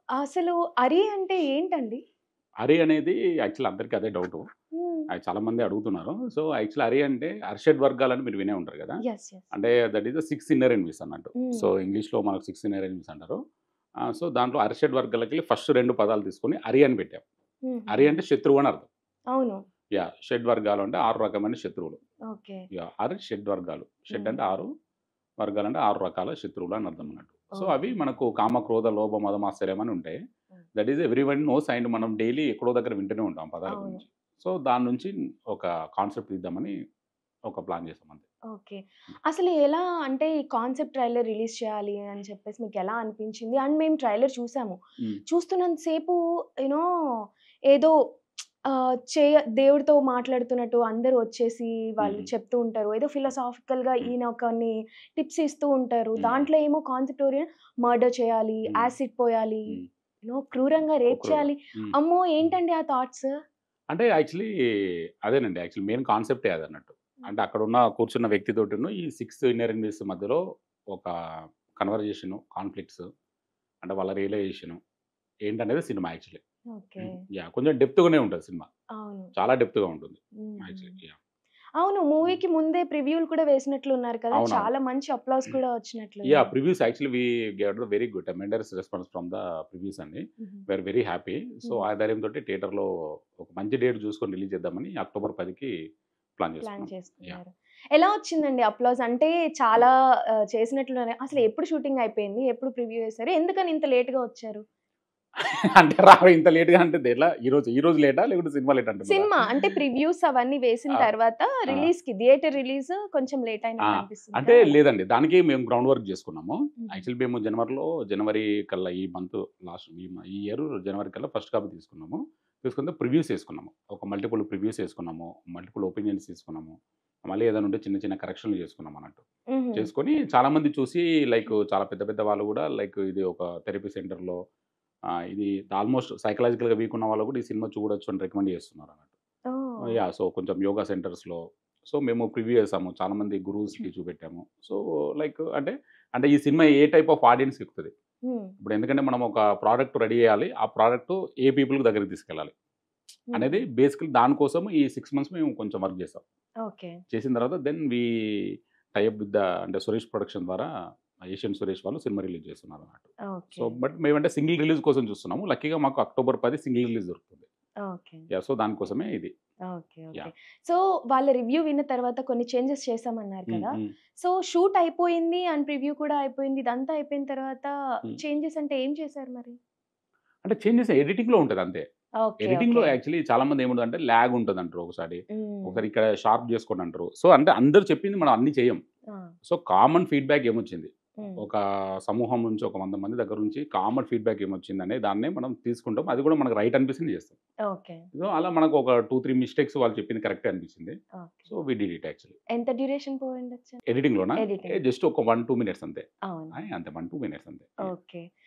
అసలు అరి అంటే ఏంటండి? అరి అనేది యాక్చువల్లీ అందరికీ అదే డౌటు. హ్మ్. అది చాలామంది అడుగుతున్నారు. సో, యాక్చువల్లీ అరి అంటే అరిషడ్ వర్గాలని మీరు వినే ఉంటారు గదా! యెస్. యెస్. అంటే that is the 6 inner enemies అన్నట్టు. హ్మ్. సో, ఇంగ్లీష్‌లో మనకు 6 ఇన్నర్ ఎనిమీస్ అంటారు. సో, దాంట్లో అరిషడ్ వర్గాలకెళ్ళి ఫస్ట్ 2 పదాలు తీసుకొని అరి అని పెట్టాం. అరి హుహుహు. అంటే శత్రువు అని అర్థం. అవును. షడ్ వర్గాలు అంటే 6 రకమైన శత్రువులు. ఓకే. షడ్ వర్గాలు. షడ్ హ్మ్. అంటే 6 వర్గాలంటే 6 రకాల శత్రువులు అని అర్థం అన్నట్టు. సో, అవి ఓకే. మనకు కామ, క్రోధ, లోభ, మదం, ఆశ్చర్యం అని ఉంటాయి. Hmm. That is everyone knows and మనం డైలీ ఎక్కడో దగ్గర వింటూనే ఉంటాం పదాల అవును. గురించి. సో, దాని నుంచి ఒక కాన్సెప్ట్ తీద్దామని ఒక ప్లాన్ చేసాం అంతే. ఓకే. అసలు ఎలా అంటే ఈ కాన్సెప్ట్ ట్రైలర్ రిలీజ్ చేయాలి అని చెప్పేసి మీకెలా అనిపించింది? అండ్ మేము ట్రైలర్ చూసాము. హ్మ్. చూస్తున్నంత సేపు యూ నో ఏదో దేవుడితో మాట్లాడుతున్నట్టు అందరూ వచ్చేసి వాళ్ళు హుహు. చెప్తూ ఉంటారు. ఏదో ఫిలాసాఫికల్‌గా హ్మ్. ఈయన కొన్ని టిప్స్ ఇస్తూ ఉంటారు. హ్మ్. దాంట్లో ఏమో కాన్సెప్ట్ మర్డర్ చేయాలి, హ్మ్. యాసిడ్ పోయాలి, హ్మ్. క్రూరంగా రేప్ క్రూరంగా. చేయాలి. హ్మ్. అమ్మో! హ్మ్. ఏంటండి ఆ థాట్స్? అంటే యాక్చువల్లీ అదేనండి. యాక్చువల్లీ మెయిన్ కాన్సెప్టే అదన్నట్టు. అంటే అక్కడున్న కూర్చున్న వ్యక్తితోటిను ఈ 6 ఇన్నర్ ఎనిమీస్ మధ్యలో ఒక కన్వర్జేషను, కాన్‌ఫ్లిక్ట్స్ అంటే వాళ్ళ రియలైజేషను ఏంటనేది సినిమా యాక్చువల్లీ. ఓకే. కొంచెం డెప్త్‌గానే ఉంటది సినిమా. అవును. చాలా డెప్త్‌గా ఉంటుంది హుహు. యాక్చువల్లీ. అవును. హ్మ్. మూవీకి ముందే ప్రివ్యూలు కూడా వేసినట్లున్నారు కదా! అవునవును. చాలా మంచి అప్లాస్ కూడా వచ్చినట్లుంది. Previews actually got very good tremendous response from the previews అండి. హుహు. We are very happy. So, hmm. ఆ ధైర్యంతోటి థియేటర్‌లో ఒక మంచి డేట్ చూసుకొని రిలీజ్ చేద్దామని అక్టోబర్ 10కి ప్లాన్ ప్లాన్ చేసుకున్నాం. యాహ్! చేసుకున్నారు. ఎలా వచ్చిందండి అప్లాస్? అంటే చాలా చేసినట్లున్నారు. అసలు ఎప్పుడు షూటింగ్ అయిపోయింది? ఎప్పుడు ప్రివ్యూ చేసారు? ఎందుకని ఇంత లేట్‌గా వచ్చారు? అంటే ఇంత లేట్‌గా అంటే ఎట్లా ఈ రోజు లేటా? లేకపోతే సినిమా లేట్ అంటున్నారా? సినిమా అంటే ప్రివ్యూస్ అవన్నీ వేసిన ఆ! తర్వాత ఆ! థియేటర్ రిలీజ్ కొంచెం లేట్ ఆ! అయినట్టు అనిపిస్తుంది అంటే కదా! అలా. లేదండి. దానికి మేము గ్రౌండ్ వర్క్ జేసుకున్నాము. హుహు. యాక్చువల్లీ మేము జనవరి కల్లా ఈ మంత్ లాస్ట్ ఈ ఇయర్ జనవరి కల్లా ఫస్ట్ కాపీ తీసుకున్నాము. తీసుకుంటే ప్రివ్యూస్ యేసుకున్నాము. ఒక మల్టిపుల్ ప్రివ్యూస్ యేసుకున్నాము. మల్టిపుల్ ఒపీనియన్స్ తీసుకున్నాము. మళ్ళీ ఏదైనా ఉంటే చిన్న చిన్న కరెక్షన్‌లు చేసుకున్నామన్నట్టు. హుహు. చేసుకొని చాలామంది చూసి చాలా పెద్ద పెద్ద వాళ్ళు గూడా ఇది ఒక థెరపీ సెంటర్‌లో ఇది ఆల్మోస్ట్ సైకలాజికల్‌గా వీక్ ఉన్న వాళ్ళు గూడా ఈ సినిమా చూడొచ్చు అని రికమెండ్ చేస్తున్నారన్నట్టు. ఓహ్! సో, కొంచెం యోగా సెంటర్స్‌లో సో, మేము ప్రివ్యూ చేసాము. చాలామంది గురూస్‌కి చూపెట్టాము. సో, అంటే ఈ సినిమా ఏ టైప్ ఆఫ్ ఆడియన్స్‌కి ఎక్కుతది. హ్మ్. ఇప్పుడు ఎందుకంటే మనం ఒక ప్రోడక్ట్ రెడీ చేయాలి. ఆ ప్రోడక్ట్ ఏ పీపుల్‌కి దగ్గరికి తీసుకెళ్ళాలి హుహు. అనేది బేసికల్లీ దానికోసం ఈ 6 మంత్స్ మేము కొంచెం వర్క్ చేసాం. ఓకే. చేసిన తర్వాత దెన్ టై అప్ విత్ అంటే సురేష్ ప్రొడక్షన్ ద్వారా ఏషియన్ సురేష్ వాళ్ళు సినిమా రిలీజ్ చేస్తున్నారన్నట్టు. So, okay. బట్ మేమంటే సింగిల్ రిలీజ్ కోసం చూస్తున్నాము. లక్కీగా మాకు అక్టోబర్ 10 సింగిల్ రిలీజ్ దొరుకుతుంది. ఓకే. సో, దానికోసమే ఇది. ఓకే. ఓకే. యాహ్! సో, వాళ్ళ రివ్యూ విన్న తర్వాత కొన్ని చేంజెస్ చేశామన్నారు హ్మ్. కదా! హ్మ్. సో, షూట్ అయిపోయింది అండ్ ప్రివ్యూ కూడా అయిపోయింది. ఇదంతా అయిపోయిన తర్వాత హ్మ్. చేంజెస్ అంటే ఏం చేశారు మరి? అంటే చేంజెస్ ఎడిటింగ్‌లో ఉంటదంతే. ఓకే. ఎడిటింగ్‌లో ఓకే. యాక్చువల్లీ చాలామంది ఏముంటదంటే లాగ్ ఉంటదంటారు ఒకసారి. హ్మ్. ఒకసారి ఇక్కడ షార్ప్ చేసుకోండి అంటారు. సో, అంటే అందరూ చెప్పింది మనం అన్నీ చెయ్యం. ఆ! సో, కామన్ ఫీడ్‌బ్యాక్ ఏమొచ్చింది? హ్మ్. ఒక సమూహం నుంచి ఒక 100 మంది దగ్గర నుంచి కామన్ ఫీడ్‌బ్యాక్ ఏమొచ్చిందనే దాన్నే మనం తీసుకుంటాం. అది కూడా మనకు రైట్ అనిపిస్తుంది చేస్తాం. ఓకే. సో, అలా మనకు ఒక 2, 3 మిస్టేక్స్ వాళ్ళు చెప్పింది కరెక్టే అనిపించింది. Okay. So, we did it actually. ఎంత డ్యూరేషన్ పోయుండొచ్చు? ఎడిటింగ్‌లోనా? ఎడిటింగ్. జస్ట్ ఒక 1, 2 మినిట్స్ అంతే. అవును. అంతే 1, 2 మినిట్స్ అంతే. ఓకే.